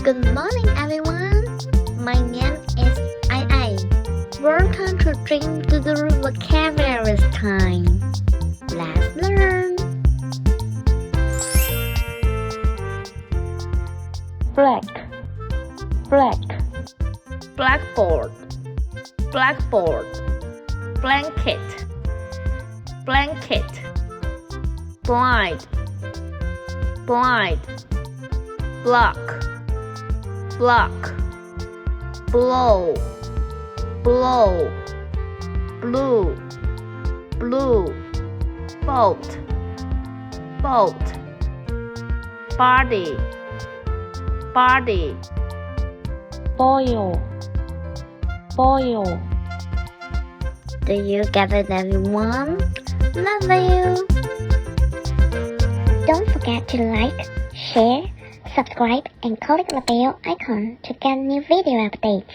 Good morning, everyone. My name is AIAI. Welcome to Dream DODO ZOO vocabulary time. Let's learn. Black, blackboard, blackboard, blanket, blanket, blind, blind, block, block, blow, blow, blue, blue, boat, boat, body, body, boil, Do you get it, everyone? Love you. Don't forget to like, share, subscribe, and click the bell icon to get new video updates.